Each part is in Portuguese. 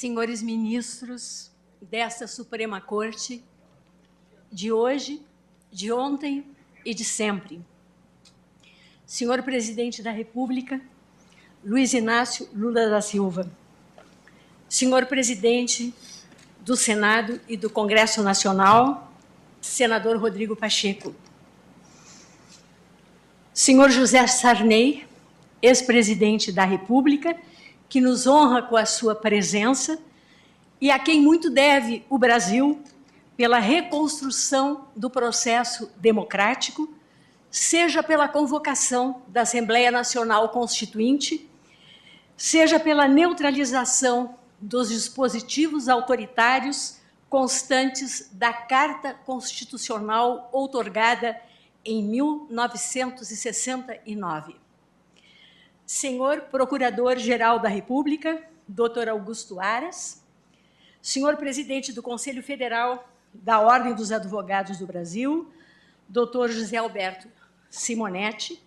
senhores ministros desta Suprema Corte, de hoje, de ontem e de sempre. Senhor Presidente da República, Luiz Inácio Lula da Silva. Senhor Presidente do Senado e do Congresso Nacional, Senador Rodrigo Pacheco. Senhor José Sarney, ex-presidente da República, que nos honra com a sua presença e a quem muito deve o Brasil pela reconstrução do processo democrático, seja pela convocação da Assembleia Nacional Constituinte, seja pela neutralização dos dispositivos autoritários constantes da Carta Constitucional outorgada em 1969. Senhor Procurador-Geral da República, Dr. Augusto Aras, senhor Presidente do Conselho Federal da Ordem dos Advogados do Brasil, Dr. José Alberto Simonetti,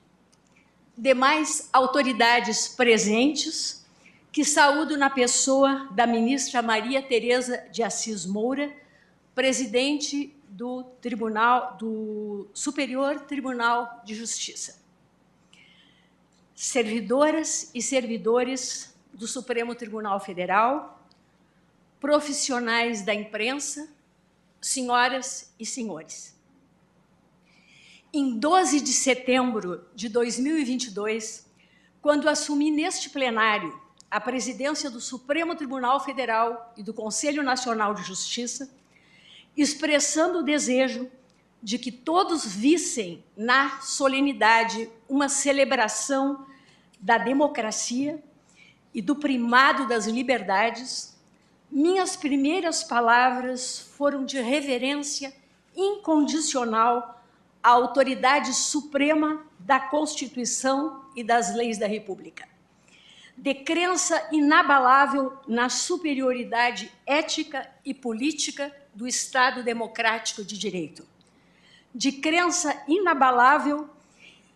demais autoridades presentes, que saúdo na pessoa da ministra Maria Tereza de Assis Moura, presidente do Superior Tribunal de Justiça. Servidoras e servidores do Supremo Tribunal Federal, profissionais da imprensa, senhoras e senhores. Em 12 de setembro de 2022, quando assumi neste plenário a presidência do Supremo Tribunal Federal e do Conselho Nacional de Justiça, expressando o desejo de que todos vissem na solenidade uma celebração da democracia e do primado das liberdades, minhas primeiras palavras foram de reverência incondicional à autoridade suprema da Constituição e das leis da República, de crença inabalável na superioridade ética e política do Estado democrático de direito, de crença inabalável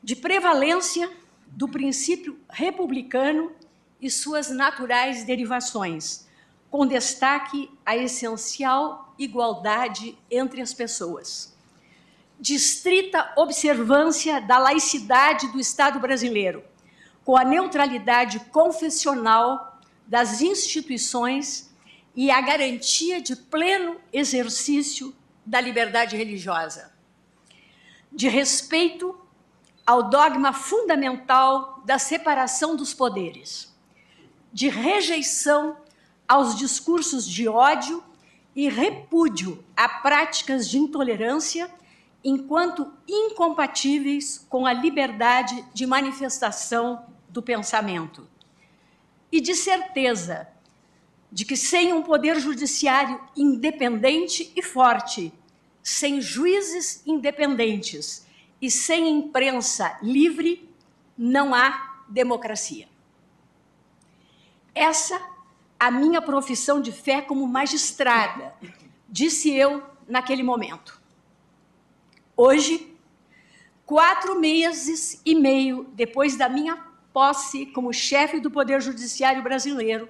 de prevalência do princípio republicano e suas naturais derivações, com destaque à essencial igualdade entre as pessoas, de estrita observância da laicidade do Estado brasileiro, com a neutralidade confessional das instituições e a garantia de pleno exercício da liberdade religiosa, de respeito ao dogma fundamental da separação dos poderes, de rejeição aos discursos de ódio e repúdio a práticas de intolerância enquanto incompatíveis com a liberdade de manifestação do pensamento, e de certeza de que sem um poder judiciário independente e forte, sem juízes independentes e sem imprensa livre, não há democracia. Essa a minha profissão de fé como magistrada, disse eu naquele momento. Hoje, 4 meses e meio depois da minha posse como chefe do Poder Judiciário brasileiro,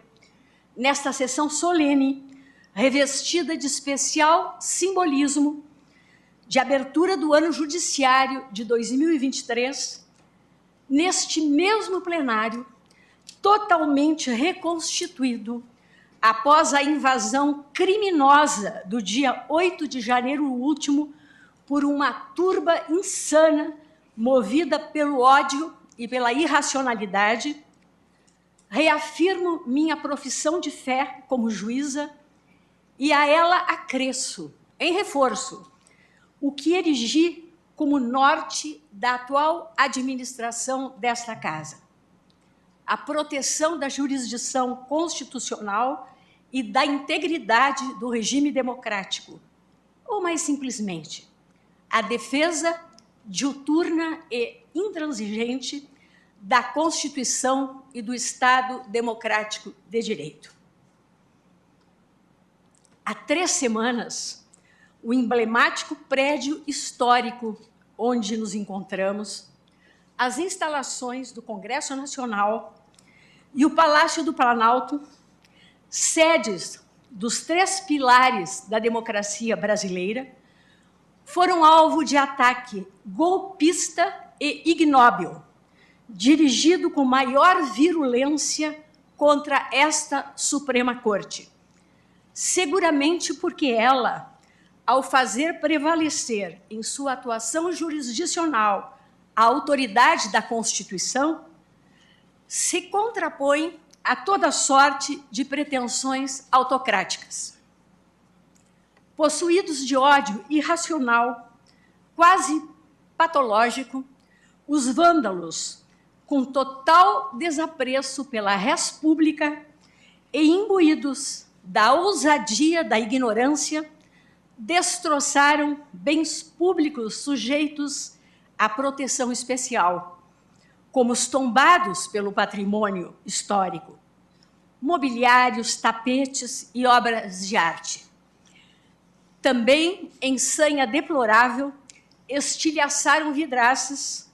nesta sessão solene, revestida de especial simbolismo, de abertura do ano judiciário de 2023, neste mesmo plenário, totalmente reconstituído após a invasão criminosa do dia 8 de janeiro último por uma turba insana movida pelo ódio e pela irracionalidade, reafirmo minha profissão de fé como juíza e a ela acresço, em reforço, o que erigi como norte da atual administração desta casa: a proteção da jurisdição constitucional e da integridade do regime democrático, ou mais simplesmente, a defesa diuturna e intransigente da Constituição e do Estado democrático de direito. Há 3 semanas, o emblemático prédio histórico onde nos encontramos, as instalações do Congresso Nacional e o Palácio do Planalto sedes dos 3 pilares da democracia brasileira, foram alvo de ataque golpista e ignóbil, dirigido com maior virulência contra esta Suprema Corte. Seguramente porque ela, ao fazer prevalecer em sua atuação jurisdicional a autoridade da Constituição, se contrapõe a toda sorte de pretensões autocráticas. Possuídos de ódio irracional, quase patológico, os vândalos, com total desapreço pela res pública e imbuídos da ousadia da ignorância, destroçaram bens públicos sujeitos à proteção especial, como os tombados pelo patrimônio histórico, mobiliários, tapetes e obras de arte. Também, em sanha deplorável, estilhaçaram vidraças,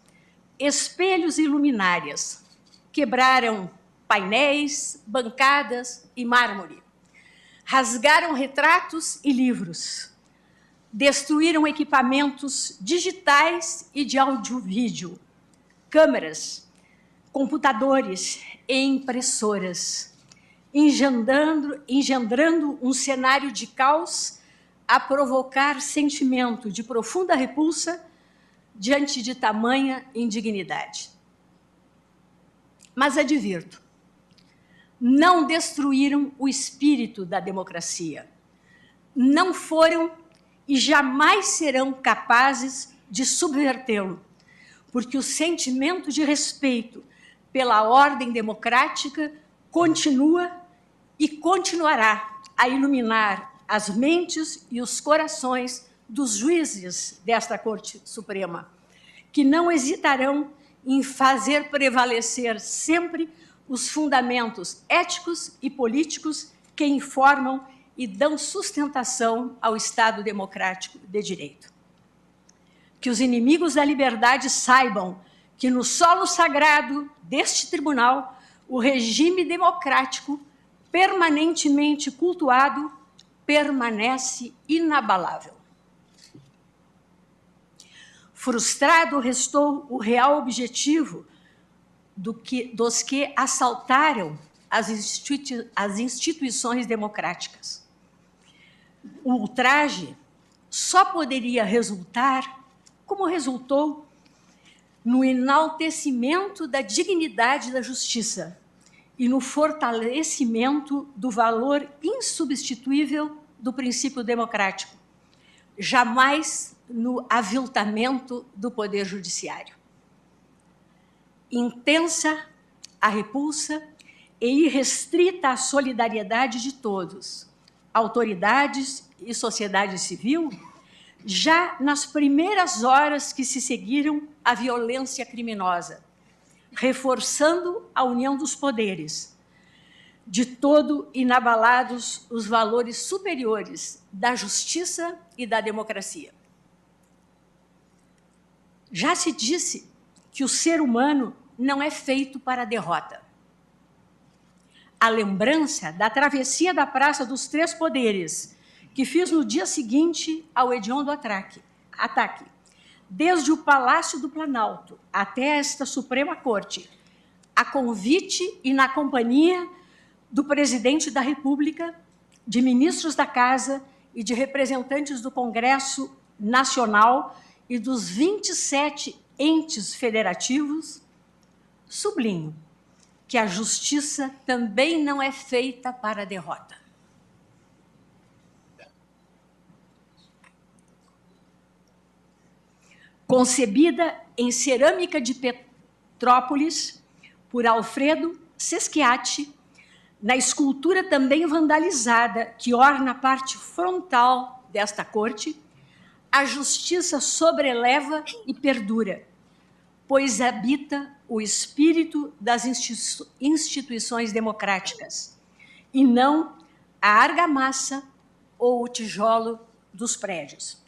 espelhos e luminárias, quebraram painéis, bancadas e mármore, rasgaram retratos e livros, destruíram equipamentos digitais e de áudio-vídeo, câmeras, computadores e impressoras, engendrando um cenário de caos a provocar sentimento de profunda repulsa diante de tamanha indignidade. Mas advirto, não destruíram o espírito da democracia, não foram e jamais serão capazes de subvertê-lo, porque o sentimento de respeito pela ordem democrática continua e continuará a iluminar as mentes e os corações dos juízes desta Corte Suprema, que não hesitarão em fazer prevalecer sempre os fundamentos éticos e políticos que informam e dão sustentação ao Estado democrático de direito. Que os inimigos da liberdade saibam que no solo sagrado deste tribunal, o regime democrático, permanentemente cultuado, permanece inabalável. Frustrado restou o real objetivo dos que assaltaram as instituições democráticas. O ultraje só poderia resultar, como resultou, no enaltecimento da dignidade da justiça e no fortalecimento do valor insubstituível do princípio democrático, jamais no aviltamento do poder judiciário. Intensa a repulsa e irrestrita a solidariedade de todos, autoridades e sociedade civil, já nas primeiras horas que se seguiram à violência criminosa, reforçando a união dos poderes, de todo inabalados os valores superiores da justiça e da democracia. Já se disse que o ser humano não é feito para a derrota. A lembrança da travessia da Praça dos Três Poderes, que fiz no dia seguinte ao hediondo ataque, desde o Palácio do Planalto até esta Suprema Corte, a convite e na companhia do presidente da República, de ministros da Casa e de representantes do Congresso Nacional e dos 27 entes federativos, sublinho que a justiça também não é feita para a derrota. Concebida em cerâmica de Petrópolis por Alfredo Seschiatti, na escultura também vandalizada que orna a parte frontal desta corte, a justiça sobreleva e perdura, pois habita o espírito das instituições democráticas, e não a argamassa ou o tijolo dos prédios.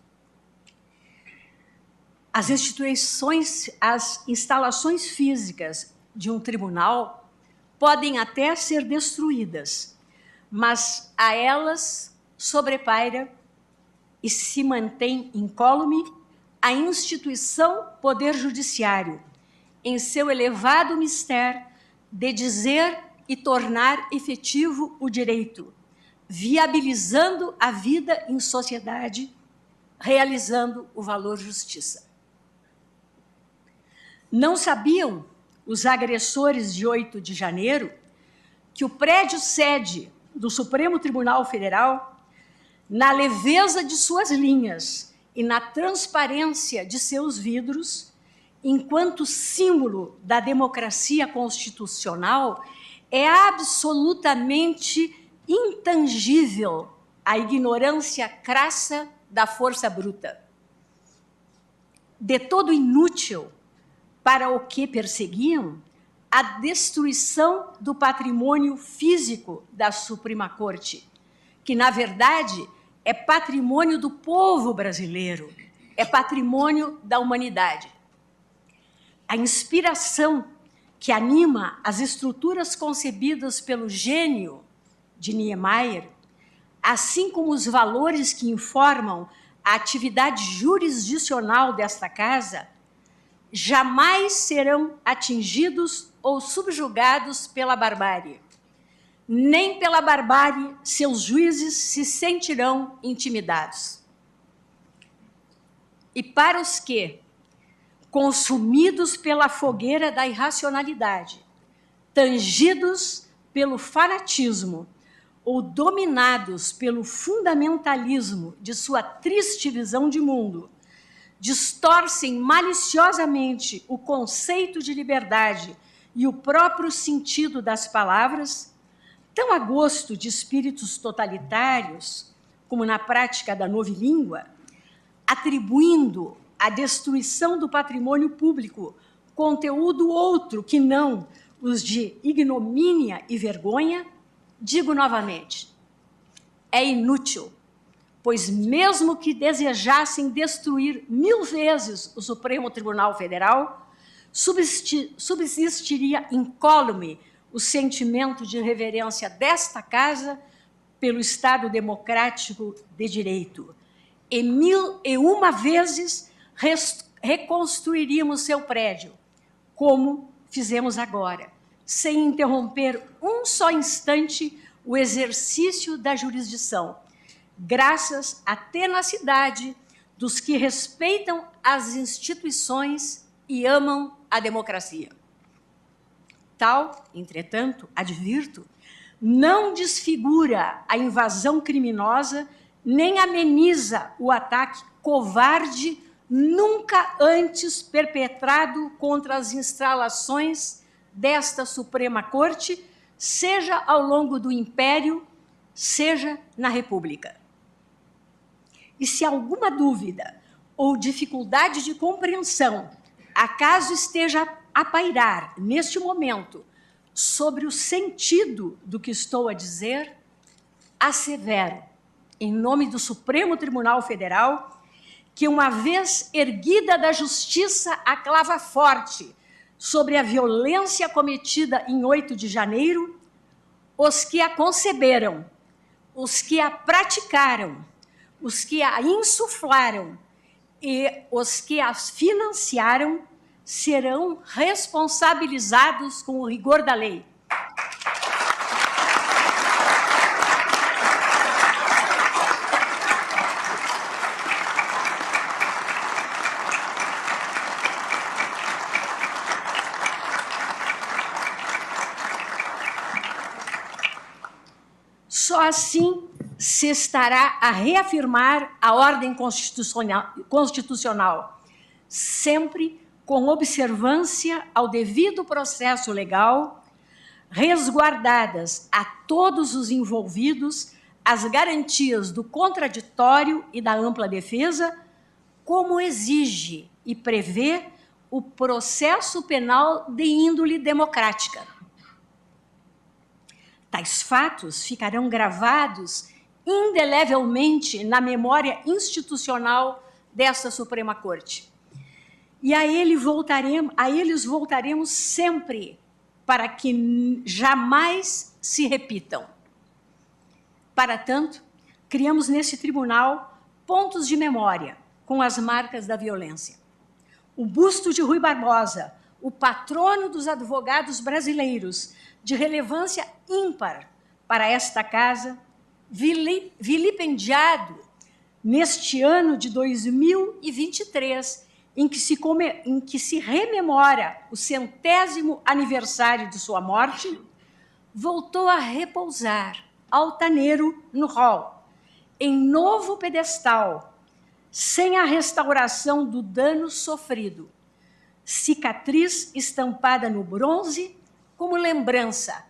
As instalações físicas de um tribunal podem até ser destruídas, mas a elas sobrepaira e se mantém incólume a instituição Poder Judiciário, em seu elevado mistério de dizer e tornar efetivo o direito, viabilizando a vida em sociedade, realizando o valor justiça. Não sabiam os agressores de 8 de janeiro que o prédio sede do Supremo Tribunal Federal, na leveza de suas linhas e na transparência de seus vidros, enquanto símbolo da democracia constitucional, é absolutamente intangível a ignorância crassa da força bruta. De todo inútil para o que perseguiam, a destruição do patrimônio físico da Suprema Corte, que, na verdade, é patrimônio do povo brasileiro, é patrimônio da humanidade. A inspiração que anima as estruturas concebidas pelo gênio de Niemeyer, assim como os valores que informam a atividade jurisdicional desta casa, jamais serão atingidos ou subjugados pela barbárie. Nem pela barbárie seus juízes se sentirão intimidados. E para os que, consumidos pela fogueira da irracionalidade, tangidos pelo fanatismo ou dominados pelo fundamentalismo de sua triste visão de mundo, distorcem maliciosamente o conceito de liberdade e o próprio sentido das palavras, tão a gosto de espíritos totalitários, como na prática da novilíngua, atribuindo à destruição do patrimônio público conteúdo outro que não os de ignomínia e vergonha, digo novamente, é inútil, pois mesmo que desejassem destruir 1000 vezes o Supremo Tribunal Federal, subsistiria incólume o sentimento de reverência desta casa pelo Estado democrático de direito. E 1001 vezes reconstruiríamos seu prédio, como fizemos agora, sem interromper um só instante o exercício da jurisdição, graças à tenacidade dos que respeitam as instituições e amam a democracia. Tal, entretanto, advirto, não desfigura a invasão criminosa, nem ameniza o ataque covarde nunca antes perpetrado contra as instalações desta Suprema Corte, seja ao longo do Império, seja na República. E se alguma dúvida ou dificuldade de compreensão acaso esteja a pairar, neste momento, sobre o sentido do que estou a dizer, assevero, em nome do Supremo Tribunal Federal, que, uma vez erguida da justiça a clava forte sobre a violência cometida em 8 de janeiro, os que a conceberam, os que a praticaram, os que a insuflaram e os que as financiaram serão responsabilizados com o rigor da lei. Só assim se estará a reafirmar a ordem constitucional, sempre com observância ao devido processo legal, resguardadas a todos os envolvidos as garantias do contraditório e da ampla defesa, como exige e prevê o processo penal de índole democrática. Tais fatos ficarão gravados indelevelmente na memória institucional desta Suprema Corte. E a eles voltaremos sempre, para que jamais se repitam. Para tanto, criamos nesse tribunal pontos de memória com as marcas da violência. O busto de Rui Barbosa, o patrono dos advogados brasileiros, de relevância ímpar para esta casa, vilipendiado neste ano de 2023, em que se rememora o 100º aniversário de sua morte, voltou a repousar altaneiro no hall, em novo pedestal, sem a restauração do dano sofrido, cicatriz estampada no bronze como lembrança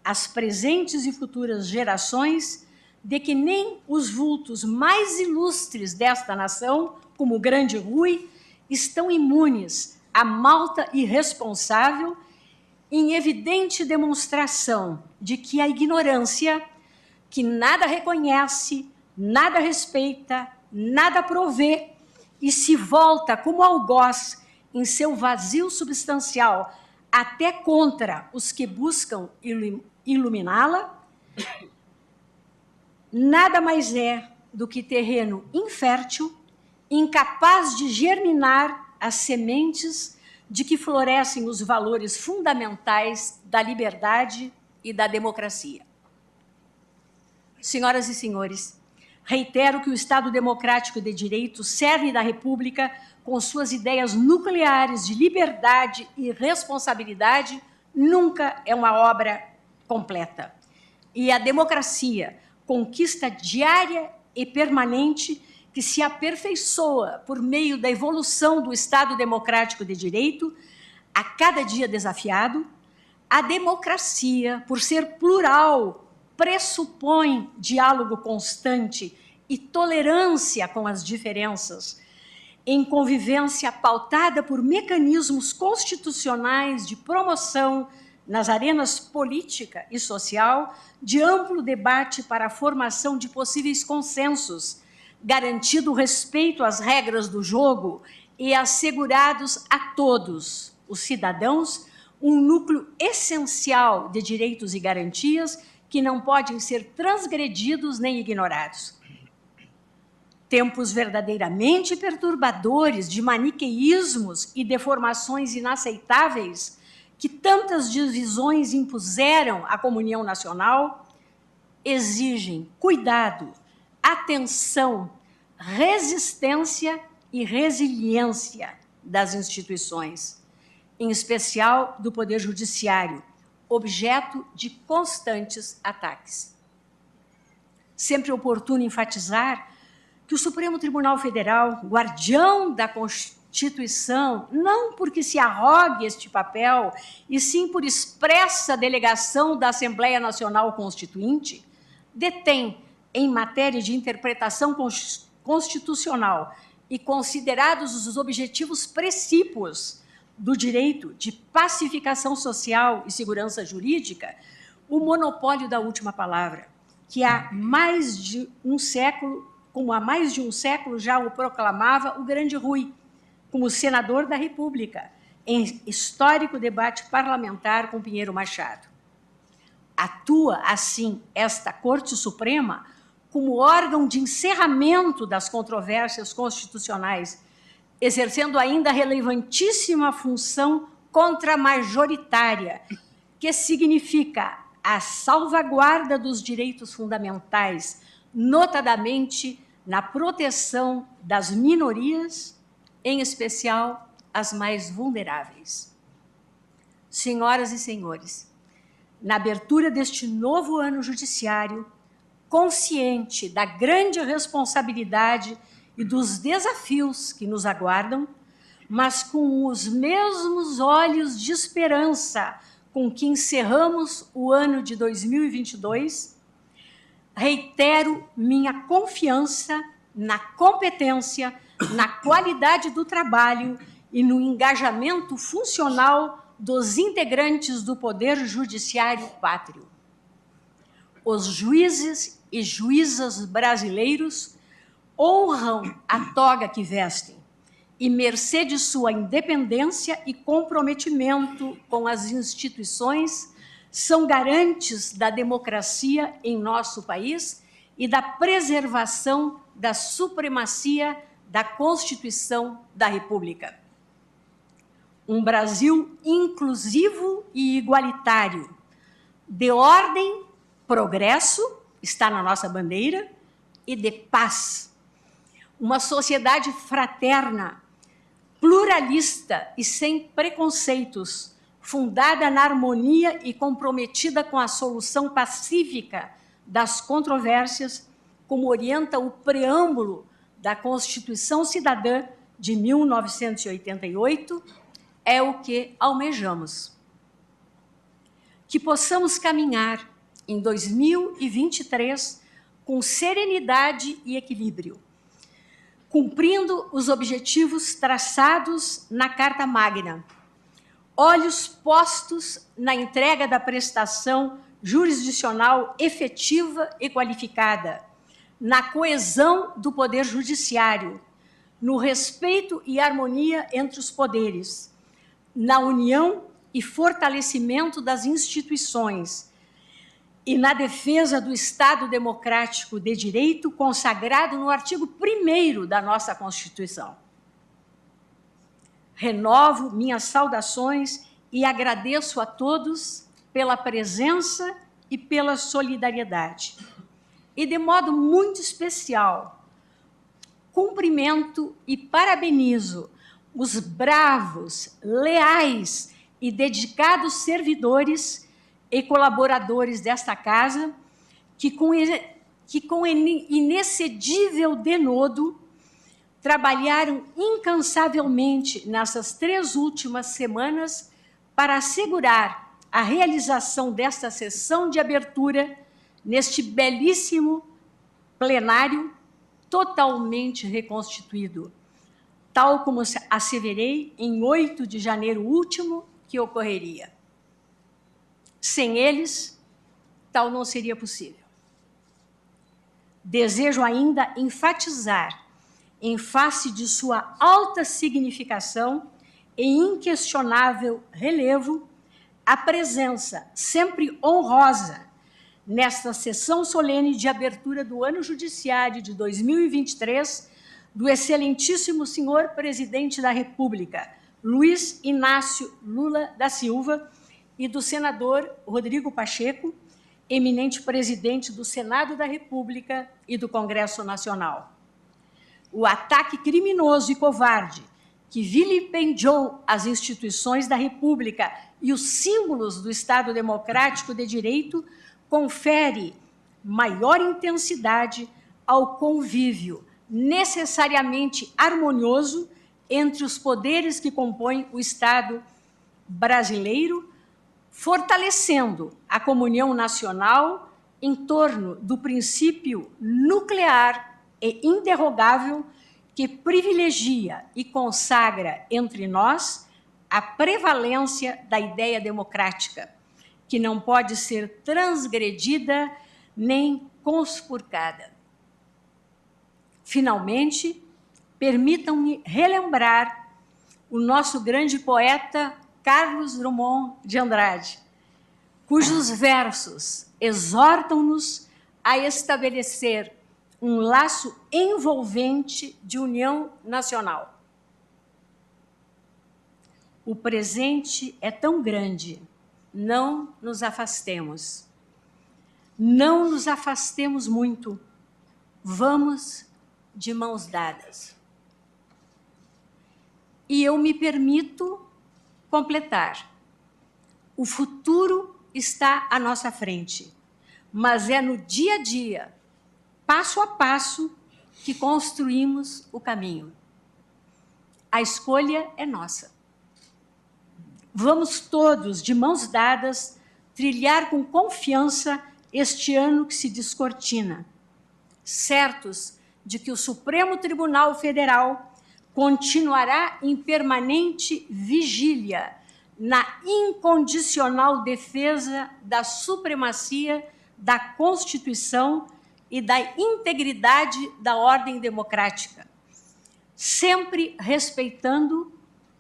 às presentes e futuras gerações de que nem os vultos mais ilustres desta nação, como o grande Rui, estão imunes à malta irresponsável, em evidente demonstração de que a ignorância, que nada reconhece, nada respeita, nada provê e se volta como algoz em seu vazio substancial até contra os que buscam iluminá-la, nada mais é do que terreno infértil, incapaz de germinar as sementes de que florescem os valores fundamentais da liberdade e da democracia. Senhoras e senhores, reitero que o Estado Democrático de Direito serve da República com suas ideias nucleares de liberdade e responsabilidade nunca é uma obra completa. E a democracia, conquista diária e permanente que se aperfeiçoa por meio da evolução do Estado Democrático de Direito, a cada dia desafiado, a democracia, por ser plural, pressupõe diálogo constante e tolerância com as diferenças, em convivência pautada por mecanismos constitucionais de promoção nas arenas política e social, de amplo debate para a formação de possíveis consensos, garantido o respeito às regras do jogo e assegurados a todos os cidadãos um núcleo essencial de direitos e garantias que não podem ser transgredidos nem ignorados. Tempos verdadeiramente perturbadores de maniqueísmos e deformações inaceitáveis que tantas divisões impuseram à comunhão nacional, exigem cuidado, atenção, resistência e resiliência das instituições, em especial do Poder Judiciário, objeto de constantes ataques. Sempre oportuno enfatizar que o Supremo Tribunal Federal, guardião da Constituição, não porque se arrogue este papel, e sim por expressa delegação da Assembleia Nacional Constituinte, detém, em matéria de interpretação constitucional e considerados os objetivos precípios do direito de pacificação social e segurança jurídica, o monopólio da última palavra, que há mais de um século, como há mais de um século já o proclamava o grande Rui, como senador da República, em histórico debate parlamentar com Pinheiro Machado. Atua, assim, esta Corte Suprema como órgão de encerramento das controvérsias constitucionais, exercendo ainda a relevantíssima função contramajoritária, que significa a salvaguarda dos direitos fundamentais, notadamente na proteção das minorias, em especial as mais vulneráveis. Senhoras e senhores, na abertura deste novo ano judiciário, consciente da grande responsabilidade e dos desafios que nos aguardam, mas com os mesmos olhos de esperança com que encerramos o ano de 2022, reitero minha confiança na competência, na qualidade do trabalho e no engajamento funcional dos integrantes do Poder Judiciário Pátrio. Os juízes e juízas brasileiros honram a toga que vestem e, mercê de sua independência e comprometimento com as instituições, são garantes da democracia em nosso país e da preservação da supremacia da Constituição da República. Um Brasil inclusivo e igualitário, de ordem, progresso, está na nossa bandeira, e de paz. Uma sociedade fraterna, pluralista e sem preconceitos, fundada na harmonia e comprometida com a solução pacífica das controvérsias, como orienta o preâmbulo da Constituição Cidadã de 1988, é o que almejamos. Que possamos caminhar em 2023 com serenidade e equilíbrio, cumprindo os objetivos traçados na Carta Magna, olhos postos na entrega da prestação jurisdicional efetiva e qualificada, na coesão do Poder Judiciário, no respeito e harmonia entre os poderes, na união e fortalecimento das instituições e na defesa do Estado democrático de direito consagrado no artigo 1º da nossa Constituição. Renovo minhas saudações e agradeço a todos pela presença e pela solidariedade. E, de modo muito especial, cumprimento e parabenizo os bravos, leais e dedicados servidores e colaboradores desta casa que com inexcedível denodo, trabalharam incansavelmente nessas 3 últimas semanas para assegurar a realização desta sessão de abertura neste belíssimo plenário totalmente reconstituído, tal como asseverei em 8 de janeiro último que ocorreria. Sem eles, tal não seria possível. Desejo ainda enfatizar, em face de sua alta significação e inquestionável relevo, a presença sempre honrosa nesta sessão solene de abertura do ano judiciário de 2023 do excelentíssimo senhor presidente da República, Luiz Inácio Lula da Silva, e do senador Rodrigo Pacheco, eminente presidente do Senado da República e do Congresso Nacional. O ataque criminoso e covarde que vilipendiou as instituições da República e os símbolos do Estado Democrático de Direito confere maior intensidade ao convívio necessariamente harmonioso entre os poderes que compõem o Estado brasileiro, fortalecendo a comunhão nacional em torno do princípio nuclear e interrogável que privilegia e consagra entre nós a prevalência da ideia democrática, que não pode ser transgredida nem conspurcada. Finalmente, permitam-me relembrar o nosso grande poeta Carlos Drummond de Andrade, cujos versos exortam-nos a estabelecer um laço envolvente de união nacional. O presente é tão grande, não nos afastemos. Não nos afastemos muito. Vamos de mãos dadas. E eu me permito completar. O futuro está à nossa frente, mas é no dia a dia, passo a passo, que construímos o caminho. A escolha é nossa. Vamos todos, de mãos dadas, trilhar com confiança este ano que se descortina, certos de que o Supremo Tribunal Federal continuará em permanente vigília na incondicional defesa da supremacia da Constituição e da integridade da ordem democrática, sempre respeitando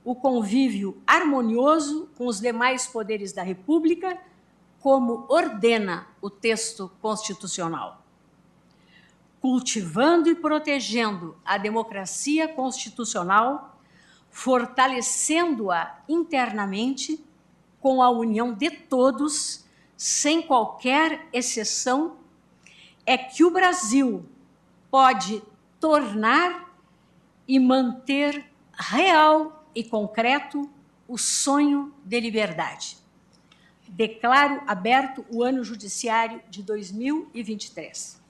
o convívio harmonioso com os demais poderes da República, como ordena o texto constitucional. cultivando e protegendo a democracia constitucional, fortalecendo-a internamente com a união de todos, sem qualquer exceção, é que o Brasil pode tornar e manter real e concreto o sonho de liberdade. Declaro aberto o ano judiciário de 2023.